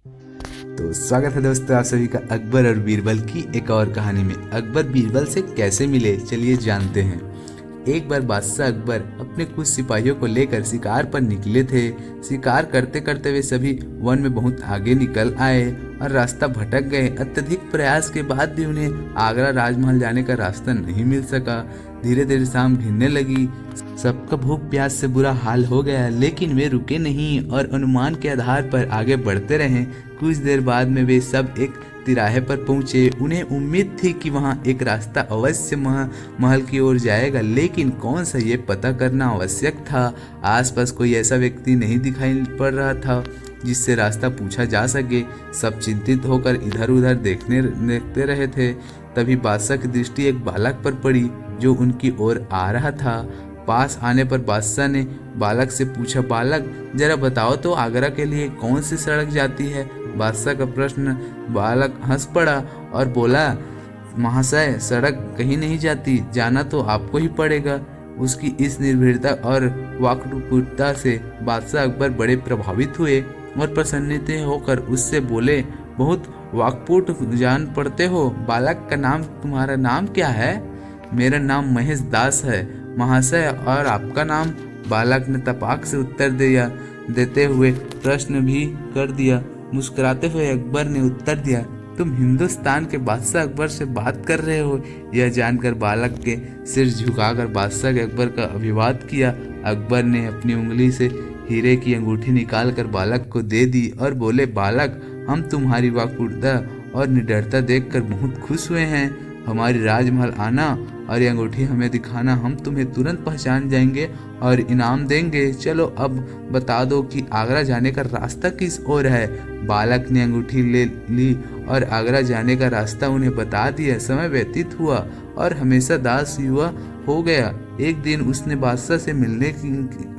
तो स्वागत है दोस्तों आप सभी का अकबर और बीरबल की एक और कहानी में। अकबर बीरबल से कैसे मिले, चलिए जानते हैं। एक बार बादशाह अकबर अपने कुछ सिपाहियों को लेकर शिकार पर निकले थे। शिकार करते करते वे सभी वन में बहुत आगे निकल आए और रास्ता भटक गए। अत्यधिक प्रयास के बाद भी उन्हें आगरा राजमहल जाने का रास्ता नहीं मिल सका। धीरे धीरे शाम घिरने लगी। सबका भूख प्यास से बुरा हाल हो गया, लेकिन वे रुके नहीं और अनुमान के आधार पर आगे बढ़ते रहे। कुछ देर बाद में वे सब एक तिराहे पर पहुंचे। उन्हें उम्मीद थी कि वहां एक रास्ता अवश्य महल की ओर जाएगा, लेकिन कौन सा ये पता करना आवश्यक था। आसपास कोई ऐसा व्यक्ति नहीं दिखाई पड़ रहा था जिससे रास्ता पूछा जा सके। सब चिंतित होकर इधर उधर देखते रहे थे। तभी बादशाह की दृष्टि एक बालक पर पड़ी जो उनकी ओर आ रहा था। पास आने पर बादशाह ने बालक से पूछा, बालक जरा बताओ तो आगरा के लिए कौन सी सड़क जाती है। बादशाह का प्रश्न बालक हंस पड़ा और बोला, महाशय सड़क कहीं नहीं जाती, जाना तो आपको ही पड़ेगा। उसकी इस निर्भीकता और वाक्पटुता से बादशाह अकबर बड़े प्रभावित हुए और प्रसन्नित होकर उससे बोले, बहुत वाक्पटु जान पड़ते हो। बालक का नाम, तुम्हारा नाम क्या है। मेरा नाम महेश दास है महाशय, और आपका नाम। बालक ने तपाक से उत्तर देते हुए प्रश्न भी कर दिया। मुस्कुराते हुए अकबर ने उत्तर दिया, तुम हिंदुस्तान के बादशाह अकबर से बात कर रहे हो। यह जानकर बालक के सिर झुकाकर बादशाह के अकबर का अभिवादन किया। अकबर ने अपनी उंगली से हीरे की अंगूठी निकालकर बालक को दे दी और बोले, बालक हम तुम्हारी वाक्पटुता और निडरता देखकर बहुत खुश हुए हैं। हमारी राजमहल आना और ये अंगूठी हमें दिखाना, हम तुम्हें तुरंत पहचान जाएंगे और इनाम देंगे। चलो अब बता दो कि आगरा जाने का रास्ता किस ओर है। बालक ने अंगूठी ले ली और आगरा जाने का रास्ता उन्हें बता दिया। समय व्यतीत हुआ और हमेशा दास युवा हो गया। एक दिन उसने बादशाह से मिलने की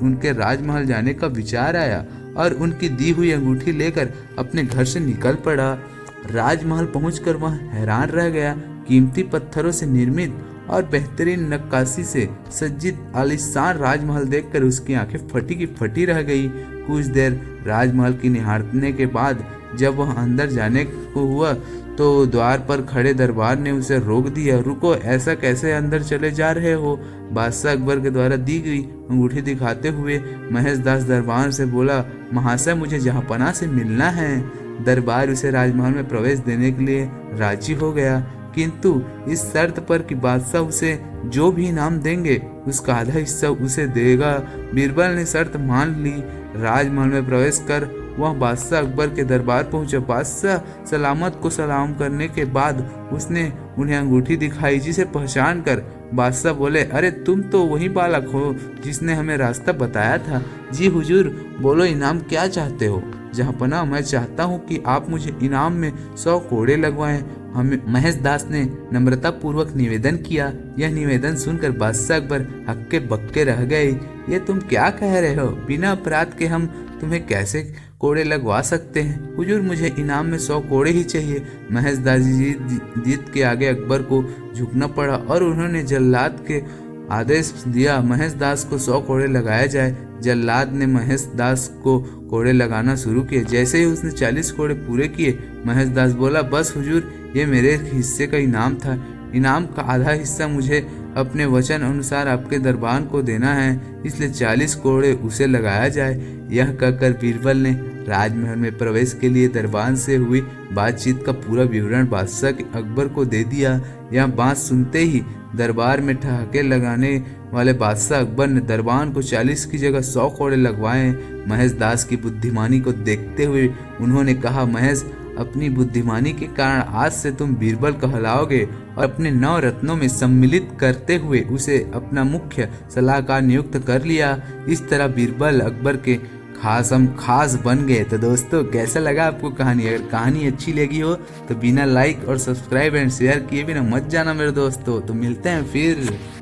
उनके राजमहल जाने का विचार आया और उनकी दी हुई अंगूठी लेकर अपने घर से निकल पड़ा। राजमहल पहुंचकर वह हैरान रह गया। कीमती पत्थरों से निर्मित और बेहतरीन नक्काशी से सज्जित आलीशान राजमहल देखकर उसकी आंखें फटी की फटी रह गई। कुछ देर राजमहल की निहारने के बाद जब वह अंदर जाने को हुआ तो द्वार पर खड़े दरबार ने उसे रोक दिया। रुको, ऐसा कैसे अंदर चले जा रहे हो। बादशाह अकबर के द्वारा दी गई अंगूठी दिखाते हुए महेश दास दरबार से बोला, महाशय मुझे जहांपनाह से मिलना है। दरबार उसे राजमहल में प्रवेश देने के लिए राजी हो गया, किंतु इस शर्त पर कि बादशाह उसे जो भी इनाम देंगे उसका आधा हिस्सा उसे देगा। बीरबल ने शर्त मान ली। राजमहल में प्रवेश कर वह बादशाह अकबर के दरबार पहुंचा। बादशाह सलामत को सलाम करने के बाद उसने उन्हें अंगूठी दिखाई, जिसे पहचान कर बादशाह बोले, अरे तुम तो वही बालक हो जिसने हमें रास्ता बताया था। जी हुजूर, बोलो इनाम क्या चाहते हो। जहांपनाह मैं चाहता हूँ कि आप मुझे इनाम में 100 कोड़े लगवाएं। हमें महेश दास ने नम्रता पूर्वक निवेदन किया। यह निवेदन सुनकर बादशाह अकबर हक्के बक्के रह गए। ये तुम क्या कह रहे हो, बिना अपराध के हम तुम्हें कैसे कोड़े लगवा सकते हैं। हुजूर मुझे इनाम में 100 कोड़े ही चाहिए। महेश दास जी जीत के आगे अकबर को झुकना पड़ा और उन्होंने जल्लाद के आदेश दिया, महेश दास को 100 कोड़े लगाया जाए। जल्लाद ने महेश दास को कोड़े लगाना शुरू किए। जैसे ही उसने 40 कोड़े पूरे किए, महेश दास बोला, बस हुजूर ये मेरे हिस्से का इनाम था। इनाम का आधा हिस्सा मुझे अपने वचन अनुसार आपके दरबार को देना है, इसलिए 40 कोड़े उसे लगाया जाए। यह कहकर बीरबल ने राजमहल में प्रवेश के लिए दरबार से हुई बातचीत का पूरा विवरण बादशाह अकबर को दे दिया। यह बात सुनते ही दरबार में ठहाके लगाने वाले बादशाह अकबर ने दरबार को 40 की जगह 100 कोड़े लगवाए। महेश दास की बुद्धिमानी को देखते हुए उन्होंने कहा, महेश अपनी बुद्धिमानी के कारण आज से तुम बीरबल कहलाओगे, और अपने 9 रत्नों में सम्मिलित करते हुए उसे अपना मुख्य सलाहकार नियुक्त कर लिया। इस तरह बीरबल अकबर के खास बन गए। तो दोस्तों कैसा लगा आपको कहानी। अगर कहानी अच्छी लगी हो तो बिना लाइक और सब्सक्राइब एंड शेयर किए बिना मत जाना मेरे दोस्तों। तो मिलते हैं फिर।